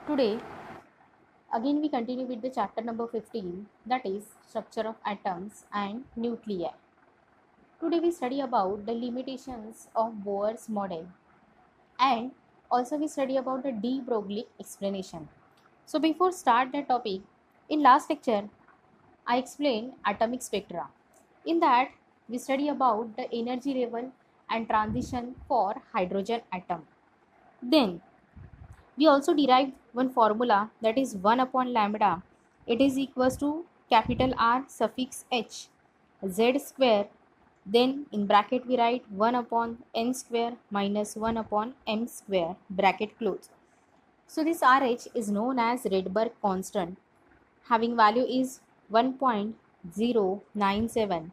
Today, again we continue with the chapter number 15, that is structure of atoms and nuclei. Today we study about the limitations of Bohr's model and also we study about the de Broglie explanation. So before start the topic, in last lecture I explained atomic spectra. In that we study about the energy level and transition for hydrogen atom. Then we also derived one formula, that is 1 upon lambda. It is equals to capital R suffix H Z square. Then in bracket we write 1 upon n square minus 1 upon m square bracket close. So this RH is known as Rydberg constant, having value is 1.097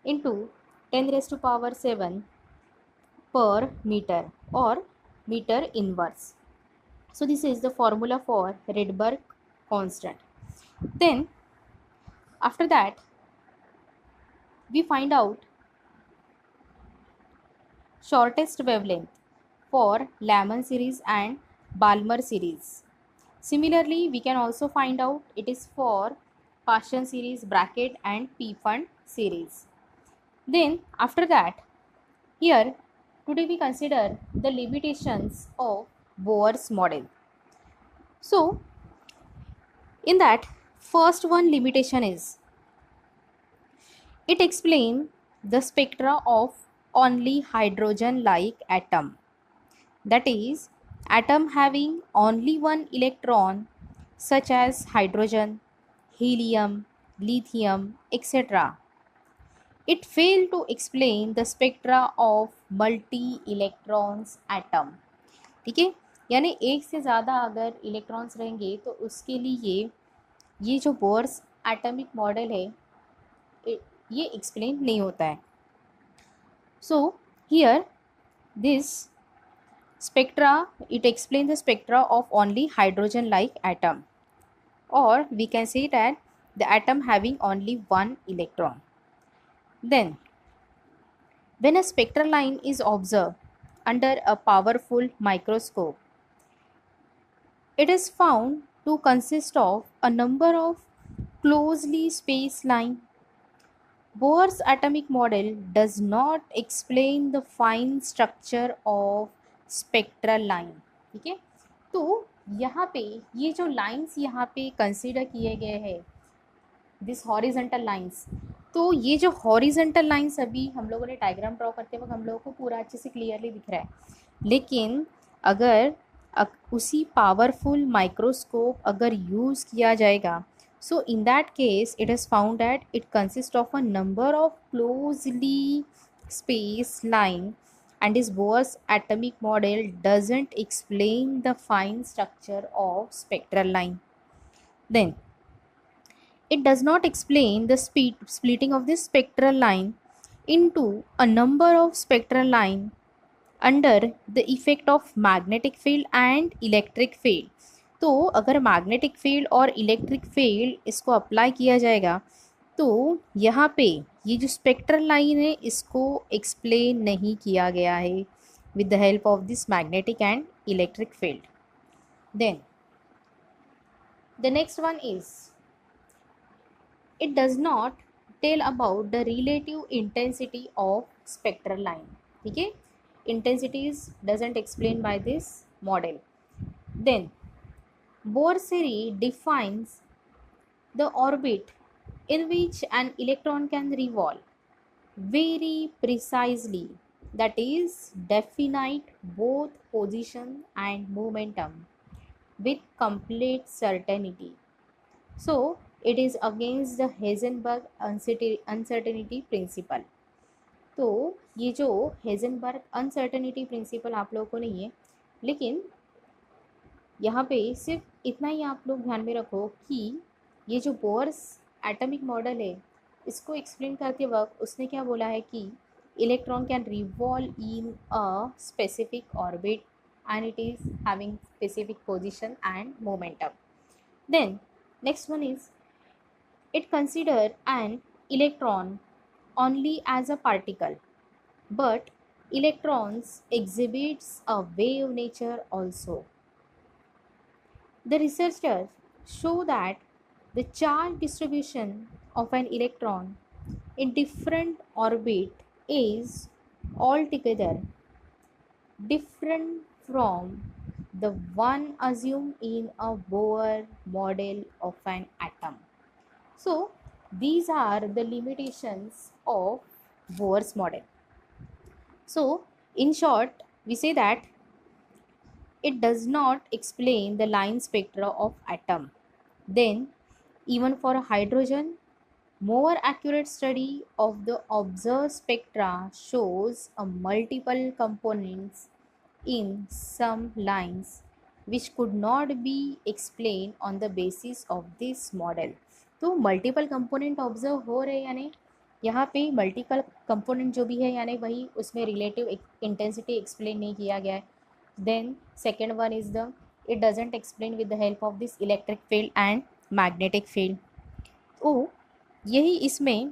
into 10 raised to power 7 per meter or meter inverse. So this is the formula for Rydberg constant. Then after that we find out shortest wavelength for Lyman series and Balmer series. Similarly, we can also find out it is for Paschen series bracket and Pfund series. Then after that, here today we consider the limitations of Bohr's model. So in that, first one limitation is it explains the spectra of only hydrogen like atom, that is atom having only one electron such as hydrogen, helium, lithium, etc. It failed to explain the spectra of multi electrons atom. ठीक है, यानी एक से ज़्यादा अगर electrons रहेंगे तो उसके लिए ये जो बोर्स एटॉमिक मॉडल है ये एक्सप्लेन नहीं होता है. So here this spectra, it explains the spectra of only hydrogen like atom, or we can say that the atom having only one electron. Then when a spectral line is observed under a powerful microscope, it is found to consist of a number of closely spaced lines. Bohr's atomic model does not explain the fine structure of spectral line. ठीक है, तो यहाँ पे ये जो lines यहाँ पे consider किए गए हैं, दिस हॉरिजेंटल लाइंस, तो ये जो हॉरिजेंटल लाइंस अभी हम लोगों ने डायग्राम ड्रॉ करते वक्त हम लोगों को पूरा अच्छे से क्लियरली दिख रहा है, लेकिन अगर उसी पावरफुल माइक्रोस्कोप अगर यूज़ किया जाएगा, so in that case it is found that it consists of a number of closely spaced line, and this Bohr's atomic model doesn't explain the fine structure of spectral line. Then it does not explain the splitting of this spectral line into a number of spectral line under the effect of magnetic field and electric field. तो अगर magnetic field और electric field इसको apply किया जाएगा तो यहाँ पे ये जो स्पेक्ट्रल लाइन है इसको एक्सप्लेन नहीं किया गया है with the help of this magnetic and electric field. Then the next one is it does not tell about the relative intensity of spectral line. ठीक है, intensities doesn't explain by this model. Then Bohr's theory defines the orbit in which an electron can revolve very precisely, that is definite both position and momentum with complete certainty. So it is against the Heisenberg uncertainty principle. तो ये जो Heisenberg uncertainty principle आप लोगों को नहीं है, लेकिन यहाँ पे सिर्फ इतना ही आप लोग ध्यान में रखो कि ये जो बोर्स एटॉमिक मॉडल है इसको एक्सप्लेन करते वक्त उसने क्या बोला है कि electron can revolve in a specific orbit and it is having specific position and momentum. Then next one is it consider an electron only as a particle, but electrons exhibits a wave nature also. The researchers show that the charge distribution of an electron in different orbit is altogether different from the one assumed in a Bohr model of an atom. So, these are the limitations of Bohr's model. So, in short, we say that it does not explain the line spectra of atom. Then, even for hydrogen, more accurate study of the observed spectra shows a multiple components in some lines which could not be explained on the basis of this model. तो multiple component observe हो रहे यानी यहाँ पे multiple component जो भी है यानी वही उसमें रिलेटिव इंटेंसिटी एक्सप्लेन नहीं किया गया है. Then second one is the it doesn't explain with the help of this electric field and magnetic field. तो यही इसमें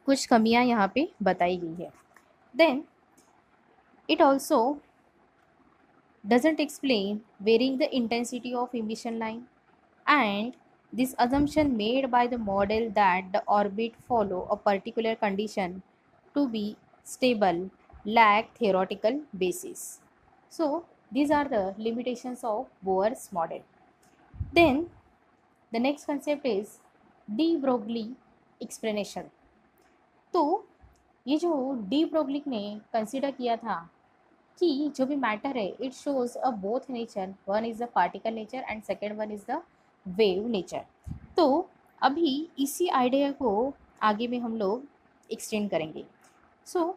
कुछ कमियां यहाँ पे बताई गई है. Then it also doesn't explain varying the intensity of emission line, and this assumption made by the model that the orbit follow a particular condition to be stable lack theoretical basis. So these are the limitations of Bohr's model. Then the next concept is de Broglie explanation. तो ये जो de Broglie ने consider किया था कि जो भी matter है it shows a both nature, one is the particle nature and second one is the wave nature. तो अभी इसी आइडिया को आगे में हम लोग एक्सटेंड करेंगे. So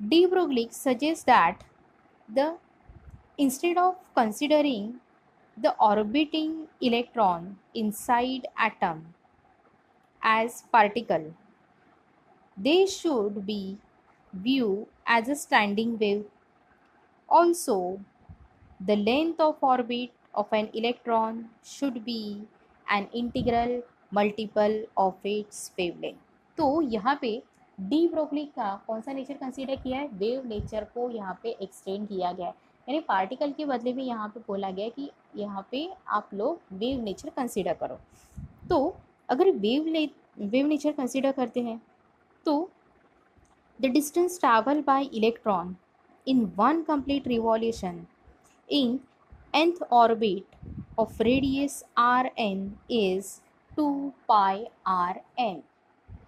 de Broglie suggest that the instead of considering the orbiting electron inside atom as particle, they should be viewed as a standing wave. Also, the length of orbit of an electron should be an integral multiple of its wavelength. तो यहाँ पे de Broglie का कौन सा nature consider किया है? Wave nature को यहाँ पे एक्सटेंड किया गया है, यानी पार्टिकल के बदले में यहाँ पे बोला गया कि यहाँ पे आप लोग वेव नेचर कंसीडर करो. तो अगर वेव नेचर कंसीडर करते हैं तो the distance traveled by electron in one complete revolution in nth orbit of radius Rn is 2 pi Rn.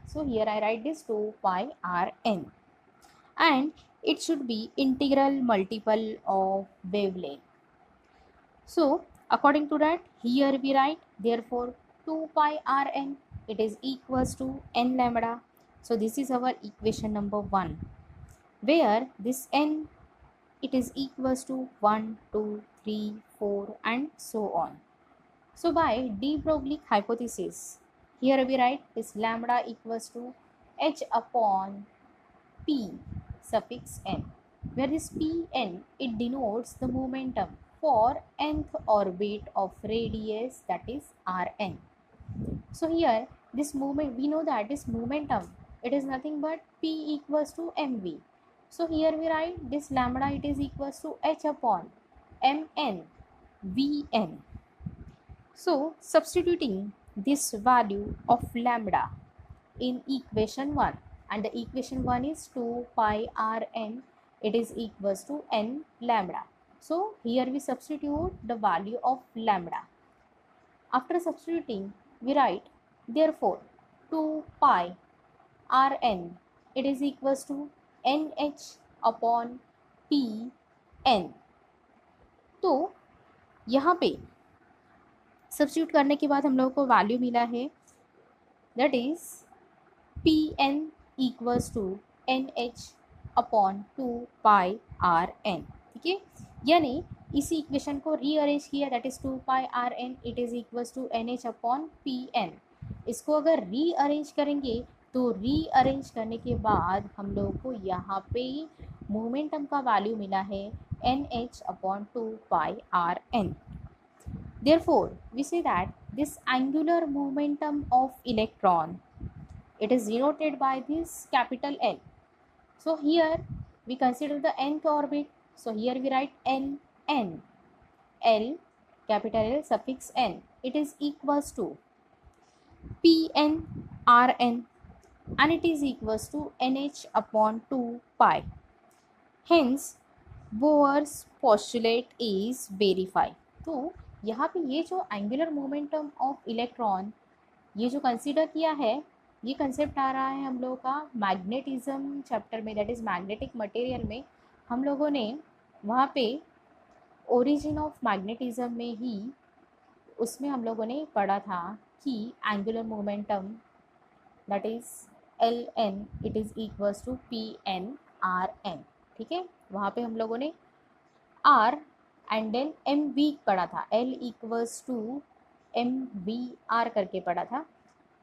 So here I write this 2 pi Rn, and it should be integral multiple of wavelength. So according to that, here we write therefore 2 pi Rn it is equals to n lambda. So this is our equation number 1, where this n it is equals to 1, 2, 3, 4 and so on. So by de Broglie hypothesis, here we write this lambda equals to h upon p suffix n, where this pn it denotes the momentum for nth orbit of radius, that is Rn. So here this moment, we know that this momentum it is nothing but p equals to mv. So here we write this lambda it is equals to h upon mn vn. So substituting this value of lambda in equation 1, and the equation 1 is 2 pi Rn it is equals to n lambda. So here we substitute the value of lambda. After substituting, we write therefore 2 pi Rn it is equals to nh upon pn. तो यहाँ पे substitute करने के बाद हम लोग को value मिला है, that is pn equals to nh upon 2 pi Rn. ठीक है, यानी इसी इक्वेशन को रीअरेंज किया, that is 2 pi Rn it is equals to nh upon pn. इसको अगर रीअरेंज करेंगे तो रीअरेंज करने के बाद हम लोग को यहाँ पे मोमेंटम का वैल्यू मिला है nh upon 2 pi Rn. Therefore, we say that this angular momentum of electron it is denoted by this capital L. So here we consider the nth orbit. So here we write n. L capital L suffix n, it is equals to Pn Rn, and it is equals to nh upon 2 pi. Hence Bohr's postulate is verified. तो यहाँ पे ये जो angular momentum of electron ये जो consider किया है, ये कंसेप्ट आ रहा है हम लोगों का मैग्नेटिज्म चैप्टर में, दैट इज़ मैग्नेटिक मटेरियल में. हम लोगों ने वहाँ पे ओरिजिन ऑफ मैग्नेटिज्म में ही उसमें हम लोगों ने पढ़ा था कि angular momentum that is L N it is equals to P N R N. ठीक है, वहाँ पे हम लोगों ने R and then M V पढ़ा था, L equals to M V R करके पढ़ा था.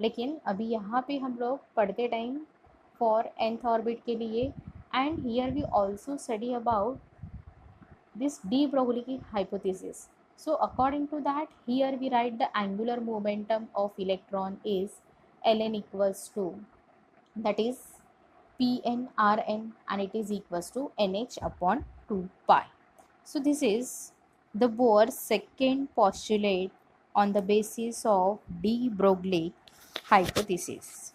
लेकिन अभी यहाँ पे हम लोग पढ़ते टाइम फॉर nth ऑर्बिट के लिए, and here we also study about this de Broglie hypothesis. So according to that, here we write the angular momentum of electron is ln equals to, that is Pn Rn, and it is equals to nh upon 2 pi. So this is the Bohr's second postulate on the basis of de Broglie hypothesis.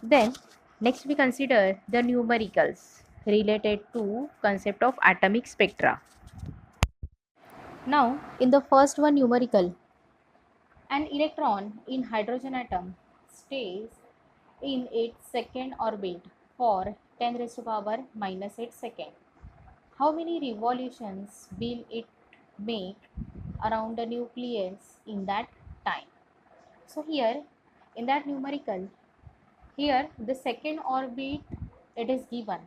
Then next we consider the numericals related to concept of atomic spectra. Now in the first one numerical, an electron in hydrogen atom stays in its second orbit for 10 raised to power minus 8 seconds. How many revolutions will it make around the nucleus in that time? So here in that numerical, here the second orbit it is given.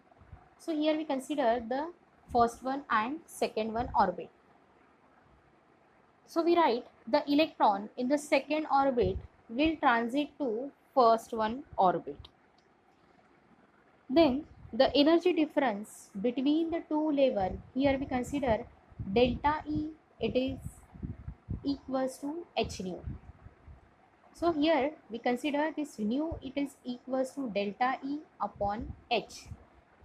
So here we consider the first one and second one orbit. So we write the electron in the second orbit will transit to first one orbit. Then the energy difference between the two levels, here we consider delta E, it is equals to h nu. So here we consider this nu, it is equals to delta E upon h.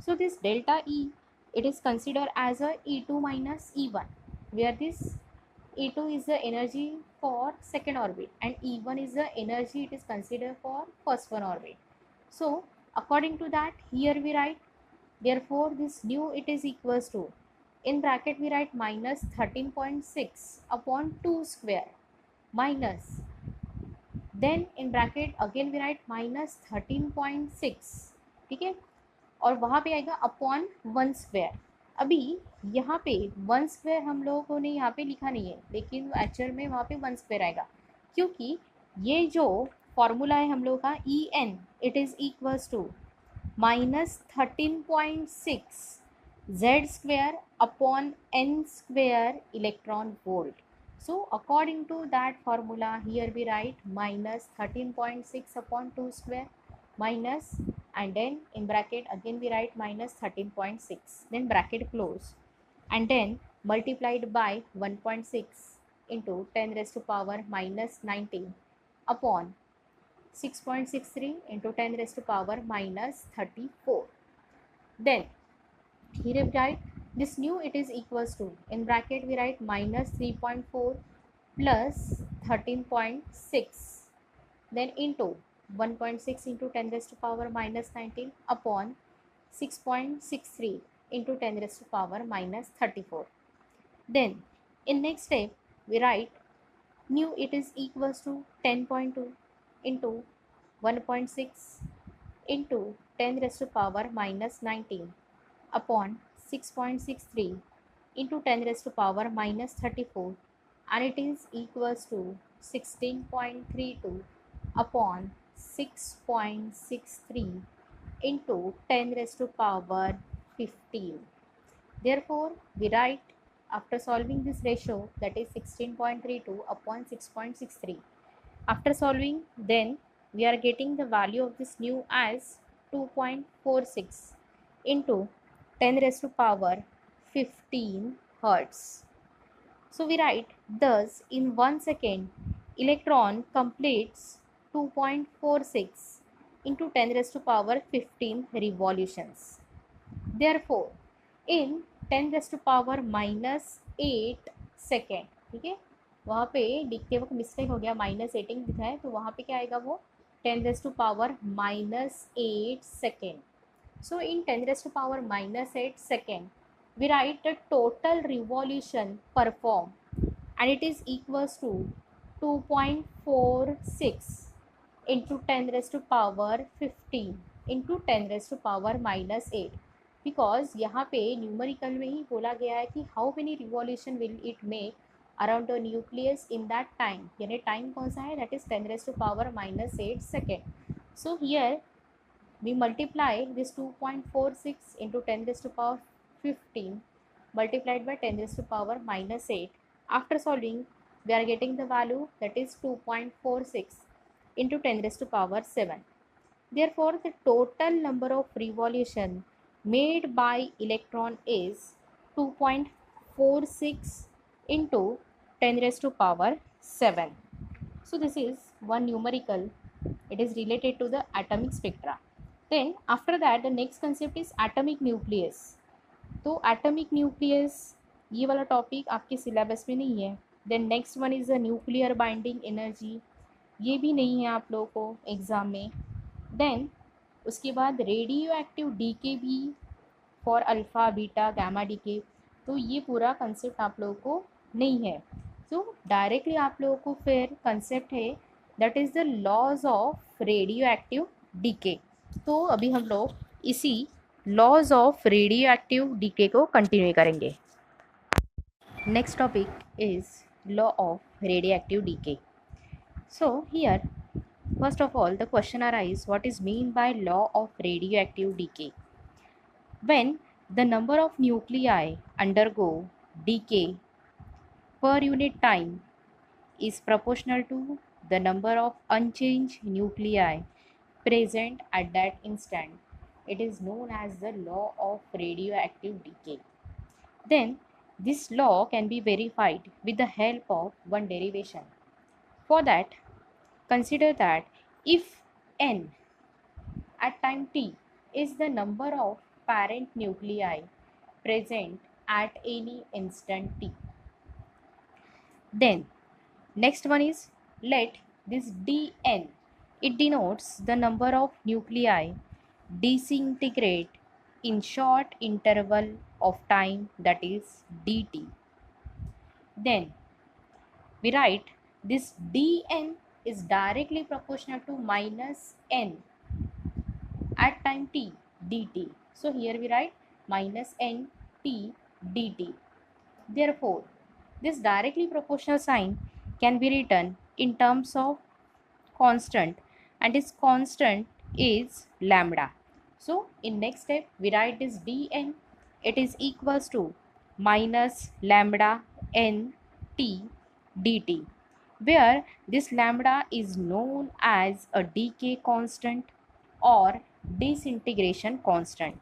So this delta E, it is considered as a E2 minus E1, where this E2 is the energy for second orbit and E1 is the energy it is considered for first one orbit. So according to that, here we write, therefore this nu it is equals to, in bracket we write minus 13.6 upon 2 square minus, then in bracket again we write minus 13.6. ठीक है, और वहाँ पे आएगा upon 1 square. अभी यहाँ पे 1 square हम लोगों ने यहाँ पे लिखा नहीं है, लेकिन एक्चुअल में वहाँ पे 1 स्क्वायर आएगा, क्योंकि ये जो फॉर्मूला है हम लोगों का E N it is equals to minus 13.6 z square upon n square electron volt. So according to that formula, here we write minus 13.6 upon 2 square minus, and then in bracket again we write minus 13.6, then bracket close, and then multiplied by 1.6 into 10 raised to power minus 19 upon 6.63 into 10 raised to power minus 34. Then here we write this nu it is equals to, in bracket we write minus 3.4 plus 13.6, then into 1.6 into 10 raised to power minus 19 upon 6.63 into 10 raised to power minus 34. Then in next step we write nu it is equals to 10.2 into 1.6 into 10 raised to power minus 19 upon 6.63 into 10 raised to power minus 34, and it is equals to 16.32 upon 6.63 into 10 raised to power 15. Therefore we write, after solving this ratio, that is 16.32 upon 6.63. After solving, then we are getting the value of this nu as 2.46 into 10 raised to power 15 hertz. So we write, thus in 1 second electron completes 2.46 into 10 raised to power 15 revolutions. Therefore in 10 raised to power minus 8 second, ठीक है, वहाँ पे लिखते वक्त mistake हो गया, -18 लिखा है, तो वहाँ पे क्या आएगा वो 10⁻⁻8 second. So in 10⁻⁻8 second, we write the total revolution performed, and it is equals to 2.46 into 10⁻15 into 10⁻⁻8. Because यहाँ पे न्यूमरिकल में ही बोला गया है कि how many revolution will it make around the nucleus in that time, यानी time कौन सा है, that is 10⁻⁻8 second. So here we multiply this 2.46 into 10 raised to power 15 multiplied by 10 raised to power -8. After solving, we are getting the value, that is 2.46 into 10 raised to power 7. Therefore, the total number of revolution made by electron is 2.46 into 10 raised to power 7. So this is one numerical. It is related to the atomic spectra. Then after that, the next concept is atomic nucleus. तो atomic nucleus ये वाला topic आपके syllabus में नहीं है. Then next one is a nuclear binding energy, ये भी नहीं है आप लोगों को एग्ज़ाम में. देन उसके बाद रेडियो एक्टिव डीके भी for alpha beta gamma decay, तो ये पूरा कंसेप्ट आप लोगों को नहीं है. तो डायरेक्टली आप लोगों को फिर कंसेप्ट है, that is the laws of radio active decay. तो अभी हम लोग इसी laws of radio active decay को कंटिन्यू करेंगे. Next topic is law of radio active decay. So here first of all the question arise, what is mean by law of radio active decay. When the number of nuclei undergo decay per unit time is proportional to the number of unchanged nuclei present at that instant. It is known as the law of radioactive decay. Then this law can be verified with the help of one derivation. For that, consider that if n at time t is the number of parent nuclei present at any instant t, then next one is, let this dn, it denotes the number of nuclei disintegrate in short interval of time, that is dt. Then we write this dn is directly proportional to minus n at time t dt. So here we write minus n t dt. Therefore, this directly proportional sign can be written in terms of constant, and its constant is lambda. So in next step we write this dn, it is equals to minus lambda n t dt, where this lambda is known as a decay constant or disintegration constant.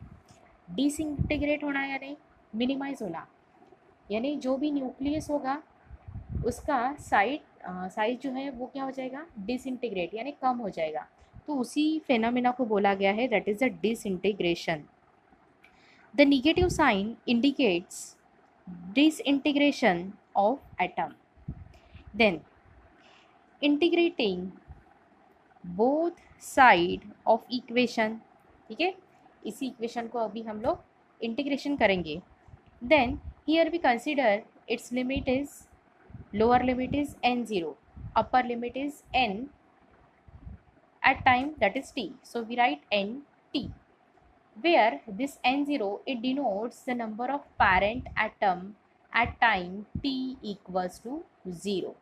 Disintegrate होना यानी minimise होना, यानी जो भी nucleus होगा उसका size जो है वो क्या हो जाएगा, डिसइंटीग्रेट यानी कम हो जाएगा. तो उसी फेनोमेना को बोला गया है, that is the disintegration. The negative sign indicates disintegration of atom. Then integrating both side of equation, ठीक है, इसी इक्वेशन को अभी हम लोग इंटीग्रेशन करेंगे. Then here we consider its limit is, lower limit is n0, upper limit is n at time, that is t. So we write nt, where this n0, it denotes the number of parent atom at time t equals to 0.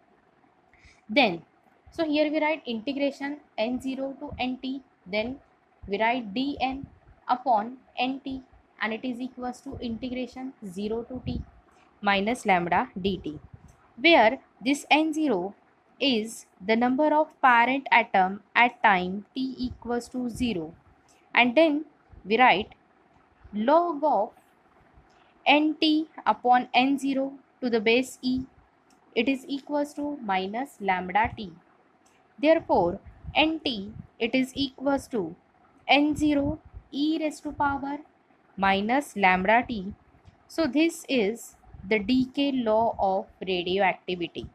Then so here we write integration n0 to nt, then we write dn upon nt, and it is equals to integration 0 to t minus lambda dt, where this n0 is the number of parent atom at time t equals to 0, and then we write log of nt upon n0 to the base e, it is equals to minus lambda t. Therefore nt, it is equals to n0 e raised to power minus lambda t. So this is the decay law of radioactivity.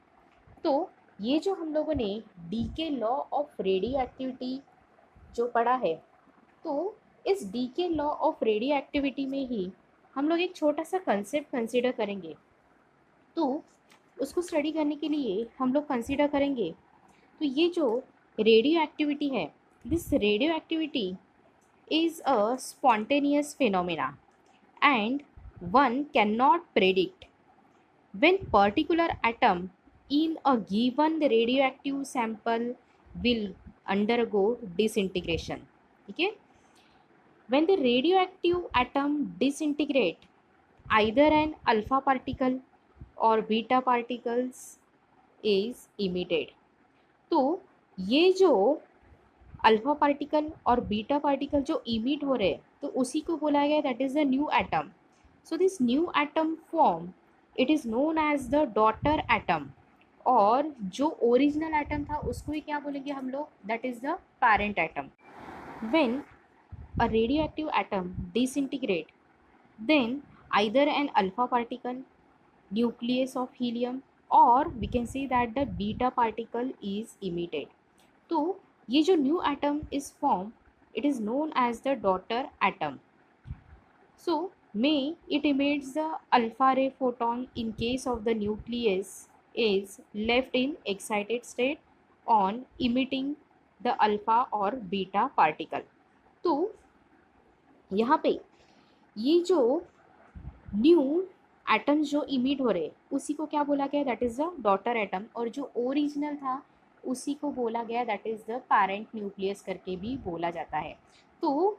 तो ये जो हम लोगों ने decay law of radioactivity जो पढ़ा है, तो इस decay law of radioactivity में ही हम लोग एक छोटा सा कंसेप्ट कंसिडर करेंगे। तो उसको स्टडी करने के लिए हम लोग कंसिडर करेंगे, तो ये जो रेडियो एक्टिविटी है, this radio activity is a spontaneous phenomena and one cannot predict when particular atom in a given radioactive sample will undergo disintegration. Okay, when the radioactive atom disintegrate, either an alpha particle or beta particles is emitted. तो ये जो alpha particle और beta particle जो emit हो रहे हैं, तो उसी को बोला गया that is the new atom. So this new atom form, it is known as the daughter atom. और जो ओरिजिनल एटम था उसको ही क्या बोलेंगे हम लोग, that is the parent atom. When a radioactive atom disintegrate, then either an alpha particle, nucleus of helium, or we can say that the beta particle is emitted. तो ये जो new atom is form, it is known as the daughter atom. So may it emits the alpha ray photon in case of the nucleus is left in excited state on emitting the alpha or beta particle. तो यहाँ पे ये जो new atoms जो emit हो रहे उसी को क्या बोला गया, that is the daughter atom. और जो ओरिजिनल था उसी को बोला गया that is the parent nucleus करके भी बोला जाता है. तो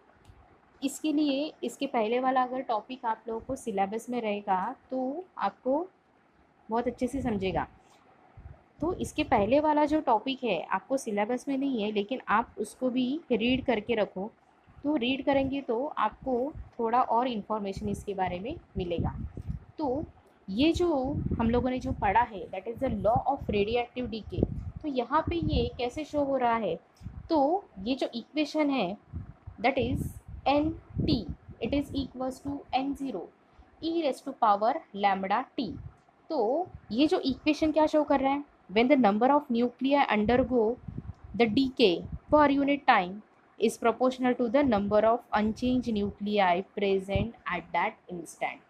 इसके लिए इसके पहले वाला अगर टॉपिक आप लोगों को सिलेबस में रहेगा तो आपको बहुत अच्छे से समझेगा. तो इसके पहले वाला जो टॉपिक है आपको सिलेबस में नहीं है, लेकिन आप उसको भी रीड करके रखो. तो रीड करेंगे तो आपको थोड़ा और इन्फॉर्मेशन इसके बारे में मिलेगा. तो ये जो हम लोगों ने जो पढ़ा है that is the law of radio active decay. तो यहाँ पे ये कैसे शो हो रहा है, तो ये जो इक्वेशन है that is N T, it is equals to N zero E raise to power lambda T. तो ये जो इक्वेशन क्या शो कर रहा है, when the number of nuclei undergo the decay per unit time is proportional to the number of unchanged nuclei present at that instant.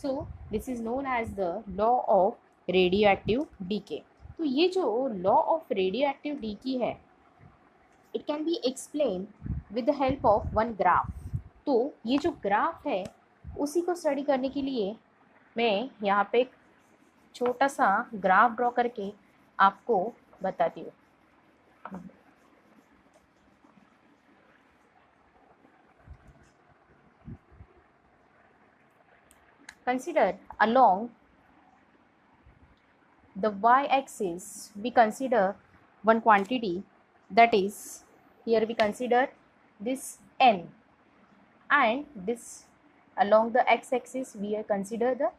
So this is known as the law of radioactive decay. तो ये जो law of radioactive decay है, it can be explained with the help of one graph. तो ये जो graph है उसी को स्टडी करने के लिए मैं यहाँ पे एक छोटा सा ग्राफ ड्रॉ करके आपको बताती हूँ. Consider along the y-axis we consider one quantity, that is here we consider this n, and this along the x-axis we consider the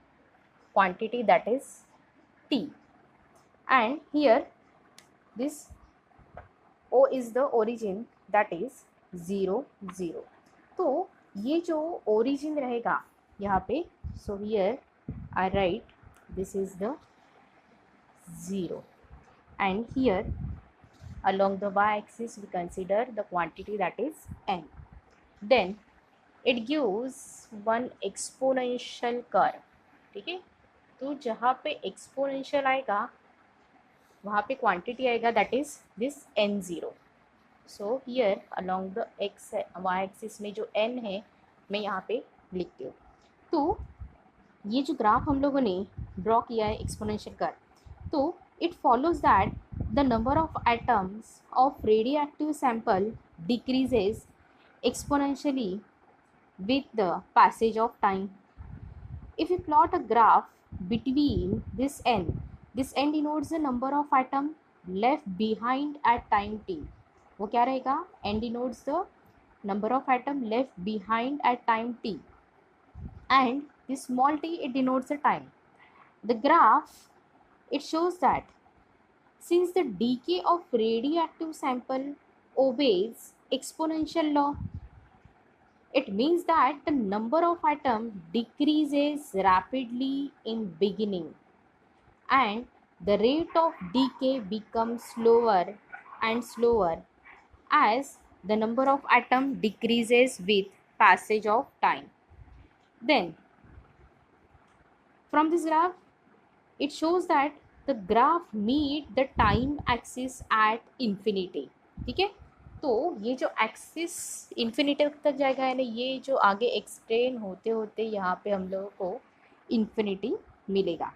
quantity that is t, and here this O is the origin that is 0 0. तो ये जो origin रहेगा यहाँ पे, so here I write this is the 0, and here along the y-axis we consider the quantity that is n. Then it gives one exponential curve. ठीक है, तो जहाँ पे exponential आएगा वहाँ पे क्वांटिटी आएगा that is this N zero. So here along the X Y axis में जो एन है मैं यहाँ पे लिखती हूँ. तो ये जो ग्राफ हम लोगों ने ड्रॉ किया है एक्सपोनेंशियल कर्व, तो it follows that the number of atoms of radio active sample decreases exponentially with the passage of time. If we plot a graph between this n denotes the number of atom left behind at time t. वो क्या रहेगा, n denotes the number of atom left behind at time t, and this small t it denotes the time. The graph it shows that since the decay of radioactive sample obeys exponential law, it means that the number of atoms decreases rapidly in beginning and the rate of decay becomes slower and slower as the number of atoms decreases with passage of time. Then from this graph, it shows that the graph meet the time axis at infinity. ठीक है, तो ये जो axis infinity तक जाएगा, यानी ये जो आगे एक्सटेंड होते होते यहाँ पे हम लोगों को इन्फिनिटी मिलेगा।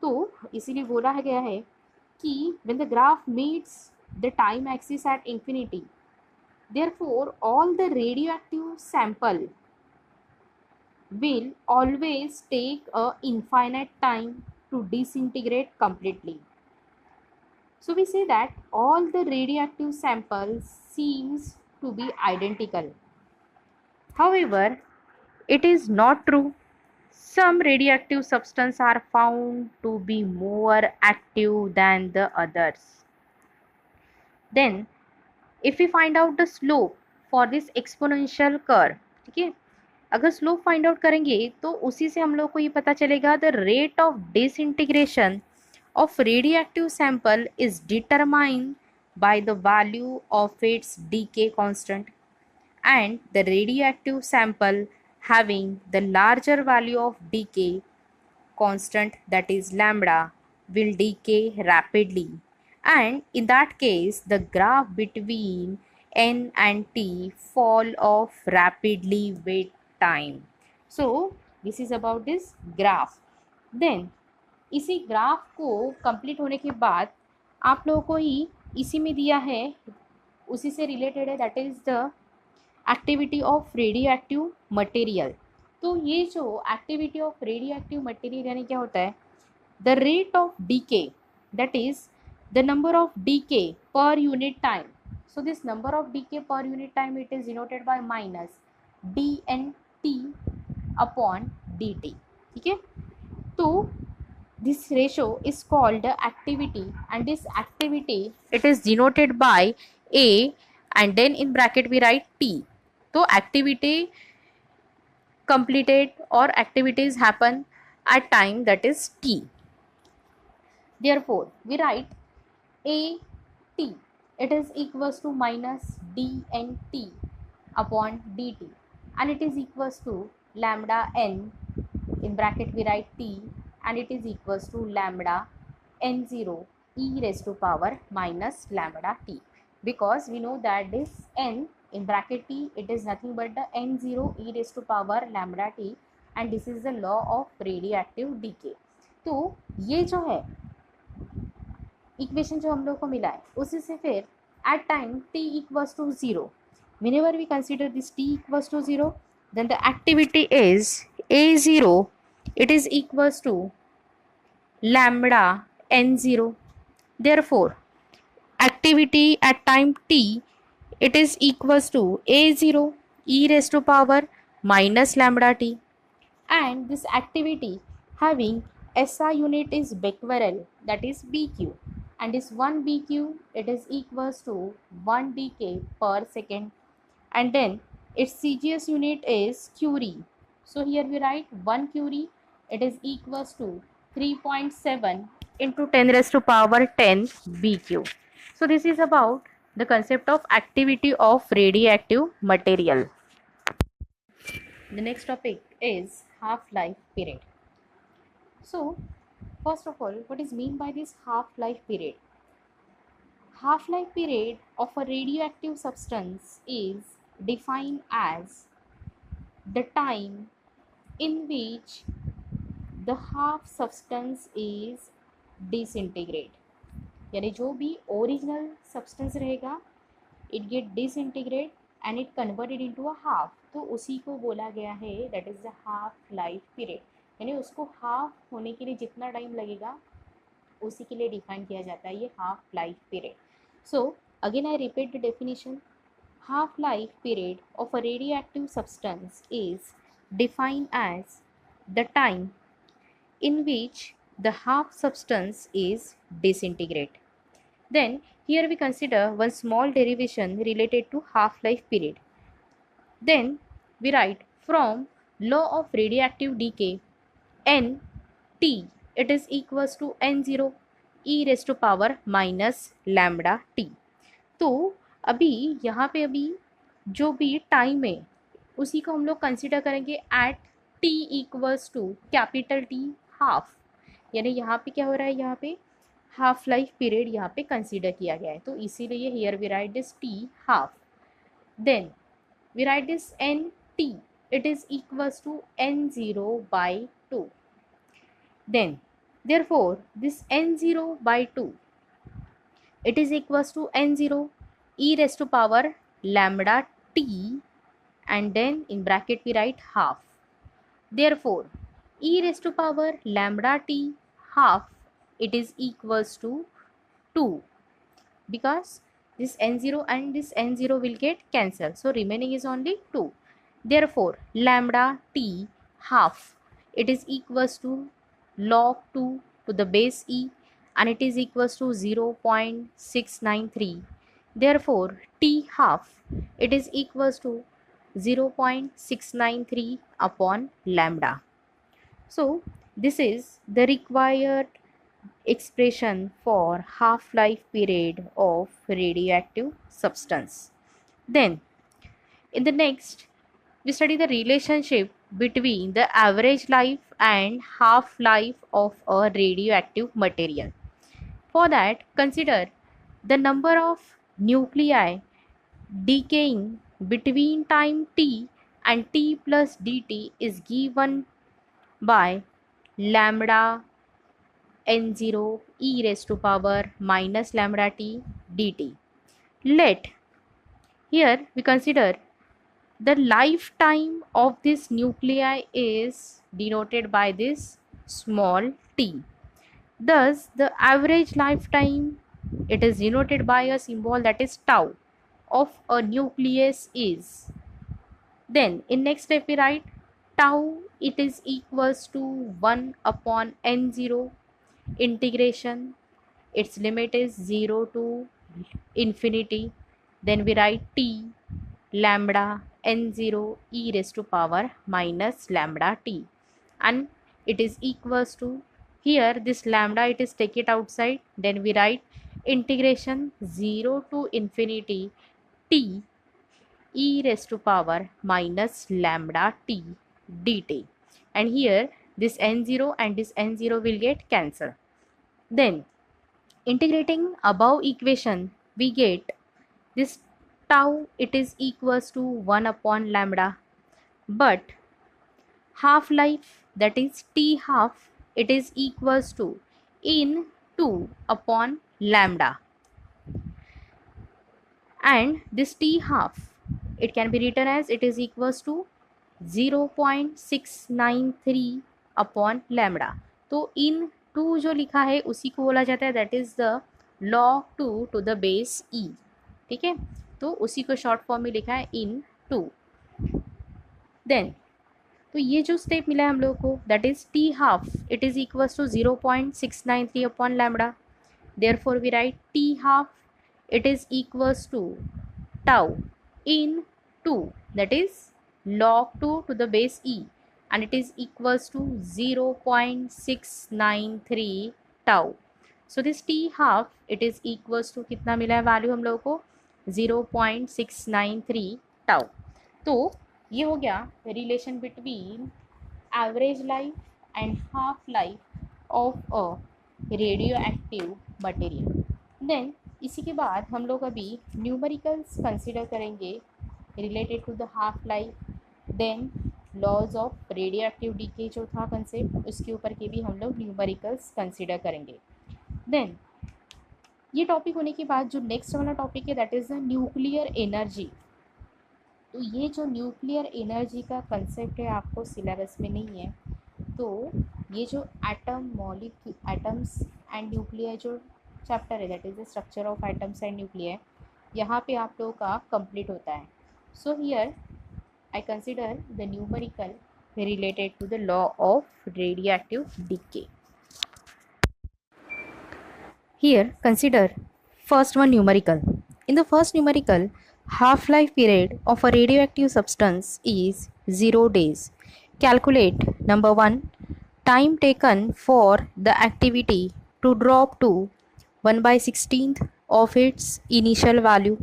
तो इसीलिए बोला गया है कि when the graph meets the time axis at infinity, therefore all the radioactive sample will always take a infinite time to disintegrate completely. So we say that all the radioactive samples seems to be identical. However, it is not true. Some radioactive substances are found to be more active than the others. Then, if we find out the slope for this exponential curve, ठीक है, अगर slope find out करेंगे तो उसी से हम लोग को ये पता चलेगा the rate of disintegration of radioactive sample is determined by the value of its decay constant, and the radioactive sample having the larger value of decay constant, that is lambda, will decay rapidly, and in that case the graph between n and t fall off rapidly with time. So this is about this graph. Then इसी graph को complete होने के बाद आप लोगों को ही इसी में दिया है, उसी से रिलेटेड है, that is the activity of radio active material. तो ये जो activity of radio active material यानी क्या होता है, the rate of decay, that is the number of decay per unit time. So this number of decay per unit time, it is denoted by minus dNt upon dt. ठीक है, तो this ratio is called activity, and this activity it is denoted by A, and then in bracket we write T. तो activity completed or activities happen at time, that is T. Therefore we write AT, it is equals to minus dNt upon dt, and it is equals to lambda n, in bracket we write T, and it is equals to lambda n0 e raised to power minus lambda t, because we know that this n in bracket t, it is nothing but the n0 e raised to power lambda t, and this is the law of radioactive decay. तो ये जो है equation जो हम लोग को मिला है, उसी से फिर at time t equals to 0, whenever we consider this t equals to 0, then the activity is A0, it is equals to lambda n0. Therefore activity at time t, it is equals to A0 e raised to power minus lambda t, and this activity having SI unit is becquerel, that is BQ, and this 1 BQ, it is equals to 1 decay per second, and then its CGS unit is Curie. So here we write 1 Curie, it is equals to 3.7 into 10 raised to power 10 BQ. So this is about the concept of activity of radioactive material. The next topic is half-life period. So first of all, what is mean by this half-life period? Half-life period of a radioactive substance is defined as the time in which the half substance is disintegrate. यानी जो भी original substance रहेगा, it get disintegrate and it converted into a half, तो उसी को बोला गया है that is the half life period, यानी उसको हाफ होने के लिए जितना टाइम लगेगा उसी के लिए डिफाइन किया जाता है ये half life period. So again I repeat the definition. Half life period of a radioactive substance is defined as the time in which the half substance is disintegrate. Then here we consider one small derivation related to half-life period. Then we write from law of radioactive decay, n t, it is equals to n0 E raise to power minus lambda T. तो अभी यहाँ पे अभी जो भी time है उसी को हम लोग कंसिडर करेंगे at T equals to capital T half, यानी यहाँ पे क्या हो रहा है, यहाँ पे हाफ लाइफ पीरियड यहाँ पे कंसिडर किया गया है, तो इसीलिए here we write this T half. Then we write this N T, it is equals to n0 by 2. Then therefore this n0 by 2, it is equals to n0 e raised to power lambda t, and then in bracket we write half. Therefore e raised to power lambda t half, it is equals to 2, because this n0 and this n0 will get cancelled, so remaining is only 2. Therefore lambda t half, it is equals to log 2 to the base e, and it is equals to 0.693. Therefore t half, it is equals to 0.693 upon lambda. So this is the required expression for half-life period of radioactive substance. Then in the next we study the relationship between the average life and half-life of a radioactive material. For that, consider the number of nuclei decaying between time t and t plus dt is given by lambda n0 e raised to power minus lambda t dt. Let here we consider the lifetime of this nuclei is denoted by this small t. Thus the average lifetime, it is denoted by a symbol that is tau of a nucleus is. Then in next step we write tau, it is equals to 1 upon n0 integration, its limit is 0 to infinity. Then we write t lambda n0 e raised to power minus lambda t, and it is equals to, here this lambda it is take it outside, then we write integration 0 to infinity t e raised to power minus lambda t dt, and here this n0 and this n0 will get cancelled. Then integrating above equation we get this tau, it is equals to 1 upon lambda, but half life, that is t half, it is equals to in 2 upon lambda, and this t half, it can be written as it is equals to 0.693 upon lambda. तो in 2 जो लिखा है उसी को बोला जाता है that is the log 2 to the base e, ठीक है, तो उसी को शॉर्ट फॉर्म में लिखा है इन 2. देन तो ये जो स्टेप मिला है हम लोगों को that is T half, it is equals to 0.693 upon lambda. Therefore we write T half, it is equals to tau in 2, that is log 2 to the base e, and it is equals to 0.693 tau. So this t half, it is equals to कितना मिला है value हम लोगों को 0.693 tau. तो ये हो गया relation between average life and half life of a radio active material. Then इसी के बाद हम लोग अभी न्यूमेरिकल्स कंसिडर करेंगे related to the half life. Then laws of radio active decay जो था कंसेप्ट, उसके ऊपर के भी हम लोग न्यूमेरिकल्स कंसिडर करेंगे. देन ये टॉपिक होने के बाद जो नेक्स्ट वाला टॉपिक है that is the nuclear energy. तो ये जो न्यूक्लियर एनर्जी का कंसेप्ट है आपको सिलेबस में नहीं है, तो ये जो atom molecule atoms and nuclear जो चैप्टर है that is the structure of atoms and nuclear, यहाँ पे आप लोगों का कंप्लीट होता है. So here I consider the numerical related to the law of radioactive decay. Here consider first one numerical. In the first numerical, half-life period of a radioactive substance is 0 days. Calculate number 1, time taken for the activity to drop to 1 by 16th of its initial value,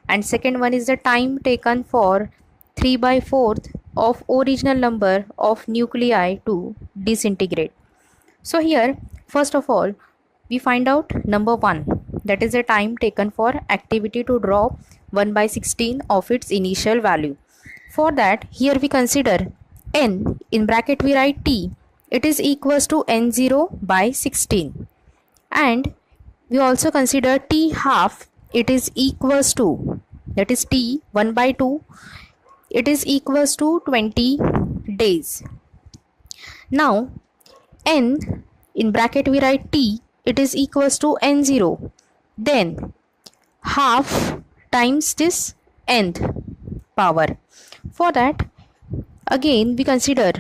and second one is the time taken for 3 by 4th of original number of nuclei to disintegrate. So here first of all we find out number 1, that is the time taken for activity to drop 1 by 16 of its initial value. For that, here we consider n, in bracket we write t, it is equals to n0 by 16, and we also consider t half, it is equals to, that is t 1 by 2, it is equals to 20 days. Now n, in bracket we write t, it is equals to n0, then half times this nth power. For that, again we consider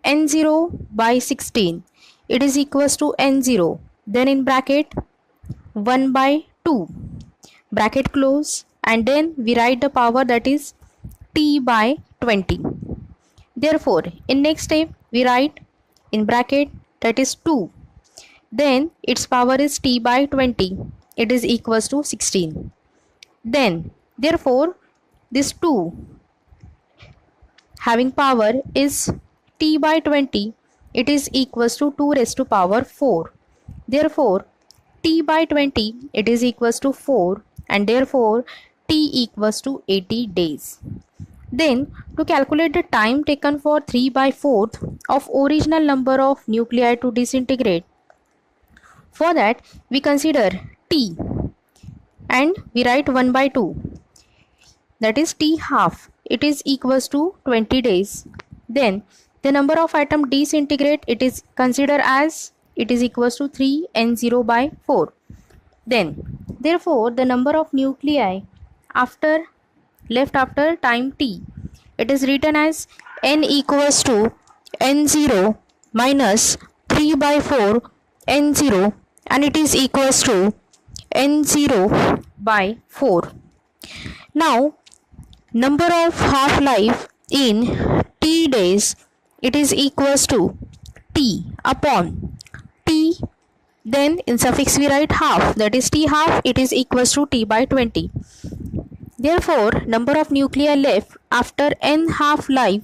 n0 by 16, it is equals to n0, then in bracket 1 by 2, bracket close, and then we write the power, that is t by 20. Therefore, in next step we write in bracket, that is 2, then its power is t by 20, it is equals to 16. Then therefore this 2 having power is t by 20, it is equals to 2 raised to power 4. Therefore t by 20, it is equals to 4, and therefore t equals to 80 days. Then to calculate the time taken for 3 by 4th of original number of nuclei to disintegrate, for that we consider t and we write 1 by 2, that is t half, it is equals to 20 days. Then the number of atom disintegrate, it is considered as, it is equals to 3n0 by 4. Then therefore the number of nuclei after left after time t, it is written as n equals to n0 minus 3 by 4 n0, and it is equals to n0 by 4. Now number of half-life in t days, it is equals to t upon t, then in suffix we write half, that is t half, it is equals to t by 20. Therefore number of nuclei left after n half-life,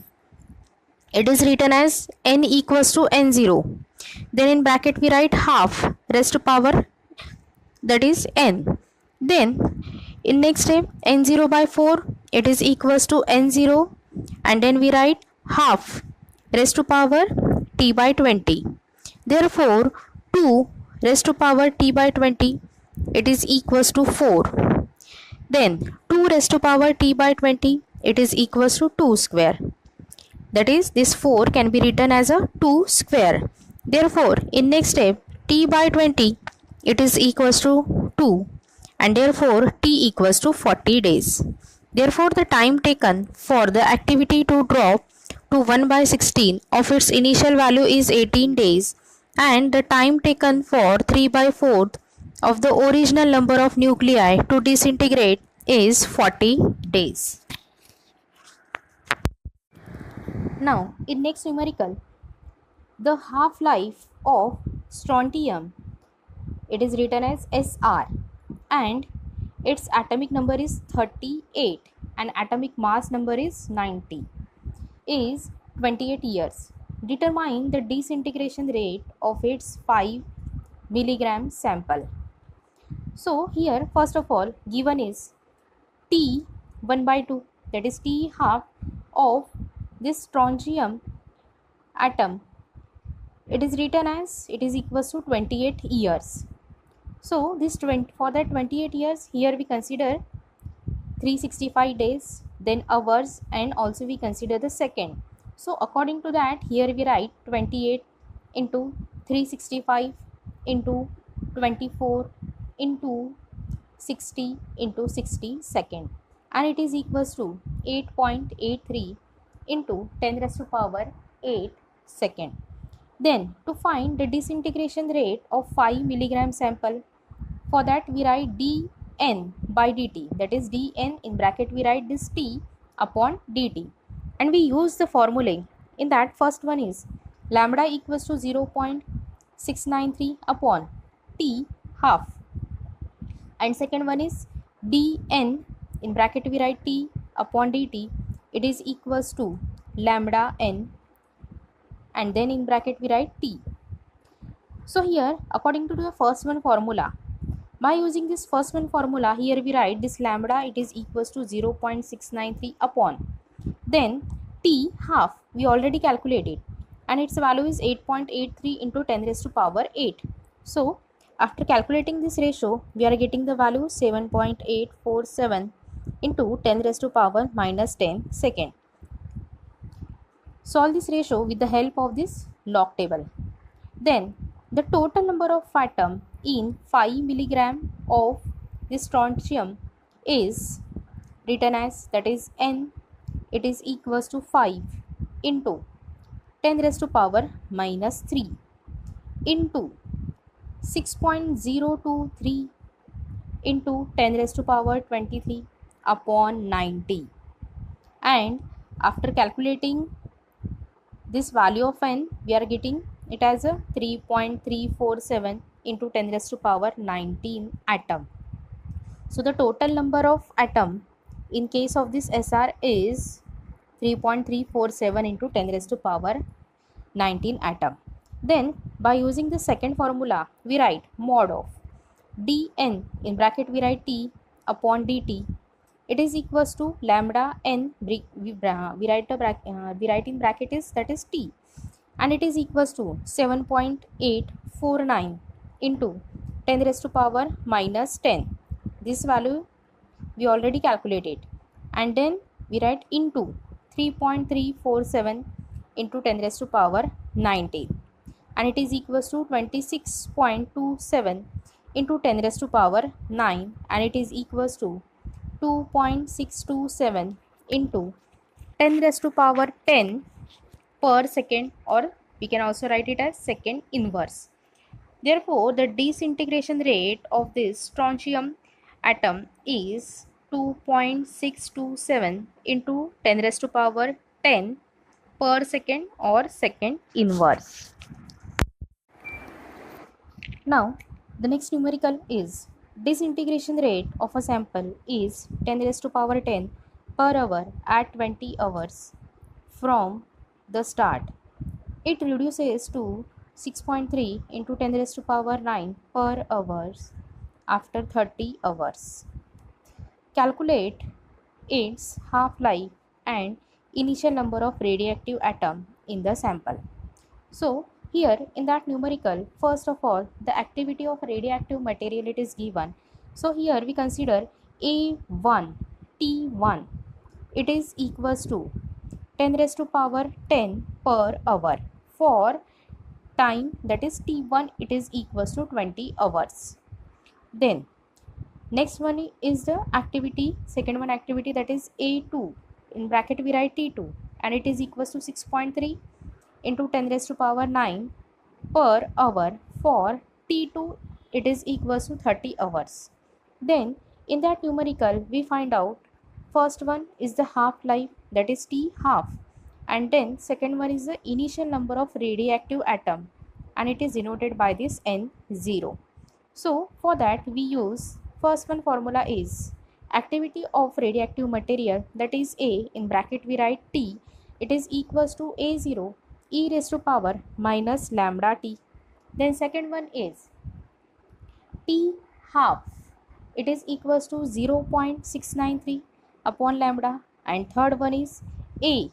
it is written as n equals to n0, then in bracket we write half raised to power, that is n. Then in next step n0 by 4, it is equals to n0, and then we write half raised to power t by 20. Therefore 2 raised to power t by 20, it is equals to 4. Then 2 raised to power t by 20, it is equals to 2 square, that is this 4 can be written as a 2 square. Therefore in next step t by 20, it is equals to 2, and therefore t equals to 40 days. Therefore the time taken for the activity to drop to 1 by 16 of its initial value is 18 days, and the time taken for 3 by 4th of the original number of nuclei to disintegrate is 40 days. Now in next numerical, the half-life of strontium, it is written as Sr, and its atomic number is 38 and atomic mass number is 90, is 28 years. Determine the disintegration rate of its 5 milligram sample. So here first of all given is t 1 by 2, that is t half of this strontium atom, it is written as, it is equals to 28 years. So this for that 28 years, here we consider 365 days, then hours, and also we consider the second. So according to that, here we write 28 into 365 into 24 into 60 into 60 second, and it is equals to 8.83 into 10 raised to power 8 second. Then to find the disintegration rate of 5 milligram sample, for that we write dn by dt, that is dn in bracket we write this t upon dt, and we use the formulae. In that first one is lambda equals to 0.693 upon t half. And second one is dn, in bracket we write t upon dt, it is equals to lambda n, and then in bracket we write t. So here according to the first one formula, by using this first one formula, here we write this lambda, it is equals to 0.693 upon, then t half we already calculated, and its value is 8.83 into 10 raised to power 8. So after calculating this ratio, we are getting the value 7.847 into 10 raised to power minus 10 second. Solve this ratio with the help of this log table. Then the total number of atom in 5 milligram of this strontium is written as, that is n, it is equals to 5 into 10 raised to power minus 3 into 6.023 into 10 raised to power 23 upon 90. And after calculating this value of n, we are getting it as a 3.347 into 10 raised to power 19 atom. So the total number of atom in case of this SR is 3.347 into 10 raised to power 19 atom. Then by using the second formula, we write mod of dn, in bracket we write t upon dt, it is equals to lambda n, we write in bracket is, that is t, and it is equals to 7.849 into 10 raised to power minus 10. This value we already calculated, and then we write into 3.347 into 10 raised to power 19, and it is equals to 26.27 into 10 raised to power 9, and it is equals to 2.627 into 10 raised to power 10 per second, or we can also write it as second inverse. Therefore, the disintegration rate of this strontium atom is 2.627 into 10 raised to power 10 per second, or second inverse. Now, the next numerical is disintegration rate of a sample is 10 raised to power 10 per hour at 20 hours from the start. It reduces to 6.3 into 10 raised to power 9 per hours after 30 hours. Calculate its half-life and initial number of radioactive atom in the sample. So here in that numerical, first of all, the activity of radioactive material it is given. So here we consider A1 T1, it is equals to 10 raised to power 10 per hour for time, that is T1, it is equals to 20 hours. Then next one is the activity, second one activity, that is A2, in bracket we write T2, and it is equals to 6.3 into 10 raised to power 9 per hour for T2, it is equals to 30 hours. Then in that numerical we find out, first one is the half-life, that is T half, and then second one is the initial number of radioactive atom, and it is denoted by this N0. So for that we use first one formula is activity of radioactive material, that is A, in bracket we write T, it is equals to A0 e raised to power minus lambda t. Then second one is T half, it is equals to 0.693 upon lambda, and third one is A,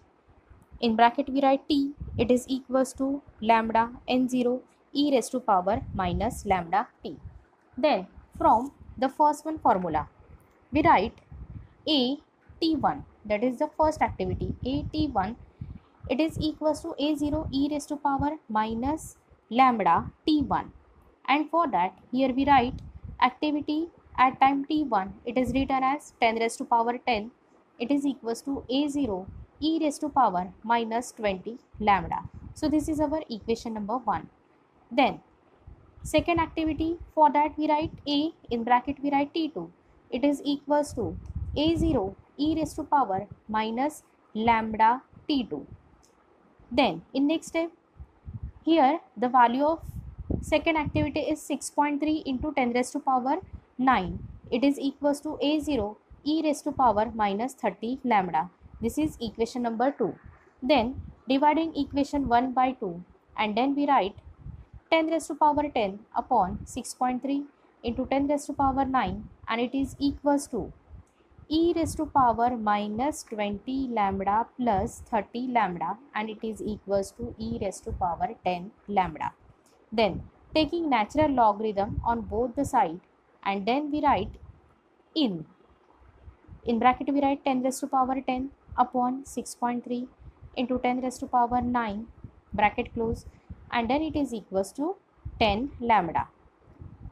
in bracket we write T, it is equals to lambda n0 e raised to power minus lambda t. Then from the first one formula we write A T1, that is the first activity, A T1, it is equals to A0 e raised to power minus lambda T1, and for that here we write activity at time T1, it is written as 10 raised to power 10, it is equals to A0 e raised to power minus 20 lambda. So this is our equation number 1. Then second activity, for that we write A, in bracket we write T2, it is equals to A0 e raised to power minus lambda T2. Then in next step, here the value of second activity is 6.3 into 10 raised to power 9. It is equals to A0 e raised to power minus 30 lambda. This is equation number 2. Then dividing equation 1 by 2, and then we write 10 raised to power 10 upon 6.3 into 10 raised to power 9, and it is equals to e raised to power minus 20 lambda plus 30 lambda, and it is equals to e raised to power 10 lambda. Then taking natural logarithm on both the side, and then we write in bracket we write 10 raised to power 10 upon 6.3 into 10 raised to power 9 bracket close, and then it is equals to 10 lambda.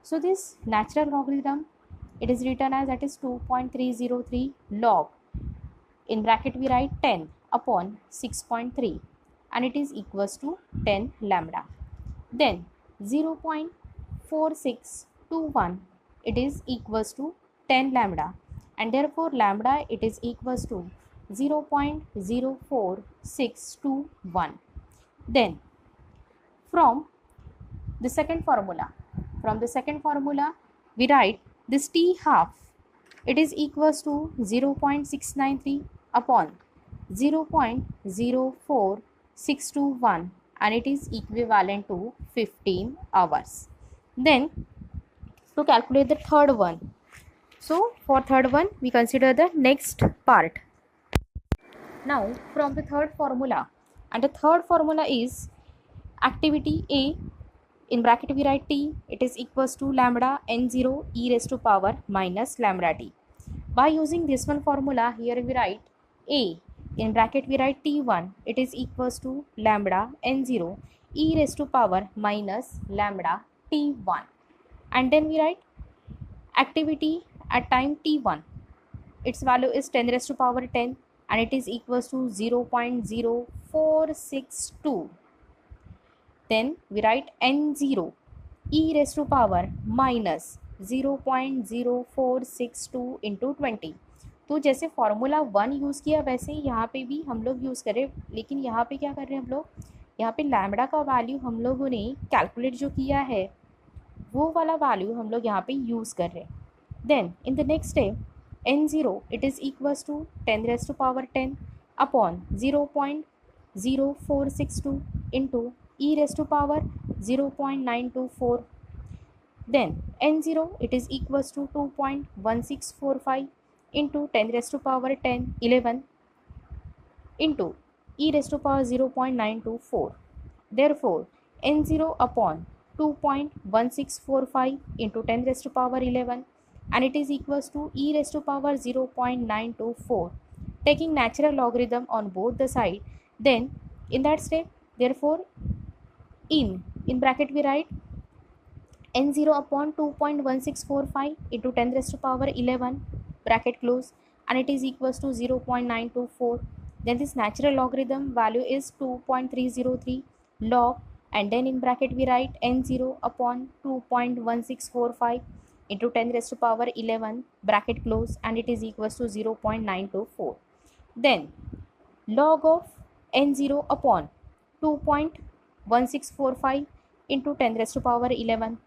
So this natural logarithm, it is written as, that is 2.303 log, in bracket we write 10 upon 6.3, and it is equals to 10 lambda. Then 0.4621, it is equals to 10 lambda, and therefore lambda, it is equals to 0.04621. Then from the second formula, we write this t half, it is equals to 0.693 upon 0.04621, and it is equivalent to 15 hours. Then to calculate the third one, so for third one we consider the next part. Now from the third formula, and the third formula is activity A, in bracket we write t, it is equals to lambda n0 e raised to power minus lambda t. By using this one formula, here we write A, in bracket we write t1, it is equals to lambda n0 e raised to power minus lambda t1, and then we write activity at time t1, its value is 10 raised to power 10, and it is equals to 0.0462. Then we write n0 e raised to power minus 0.0462 into 20. तो जैसे formula 1 use किया वैसे ही यहाँ पे भी हम लोग use करें, लेकिन यहाँ पे क्या कर रहे हैं हम लोग, यहाँ पे लैम्बडा का वैल्यू हम लोगों ने कैलकुलेट जो किया है वो वाला वैल्यू हम लोग यहाँ पे यूज़ कर रहे हैं. Then in the next step n0, it is equals to 10 raised to power 10 upon 0.0462 into e raised to power 0.924. Then n0, it is equals to 2.1645 into 10 raised to power 11 into e raised to power 0.924. Therefore n0 upon 2.1645 into 10 raised to power 11, and it is equals to e raised to power 0.924, taking natural logarithm on both the side. Then in that step, therefore in bracket we write n0 upon 2.1645 into 10 raised to power 11 bracket close, and it is equals to 0.924. Then this natural logarithm value is 2.303 log, and then in bracket we write n0 upon 2.1645 into 10 raised to power 11 bracket close, and it is equals to 0.924. Then log of n0 upon 2.1645 into 10 raised to power 11,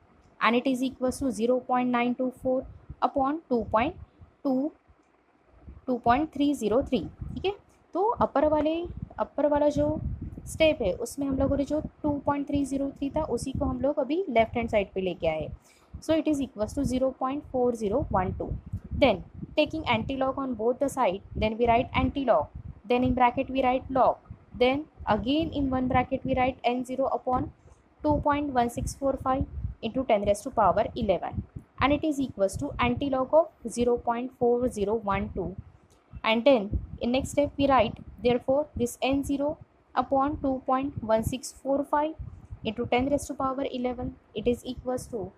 and it is equals to 0.924 upon 2.303. ठीक है, तो अपर वाला जो step है उसमें हम लोगों ने जो 2.303 था उसी को हम लोग अभी लेफ्ट हैंड साइड पे लेके आए. So it is equals to 0.4012. Then taking antilog on both the side, then we write antilog, then in bracket we write log, then again in one bracket we write n0 upon 2.1645 into 10 raised to power 11, and it is equals to antilog of 0.4012. And then in next step we write, therefore this n0 upon 2.1645 into 10 raised to power 11, it is equals to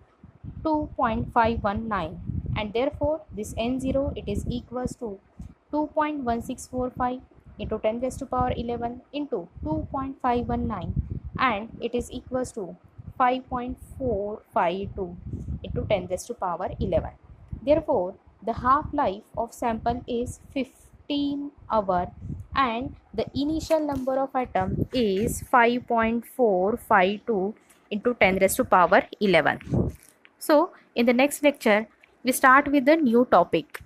2.519, and therefore this n0, it is equals to 2.1645 into 10 raised to power 11 into 2.519, and it is equals to 5.452 into 10 raised to power 11. Therefore the half life of sample is 15 hour, and the initial number of atom is 5.452 into 10 raised to power 11. So in the next lecture, we start with the new topic.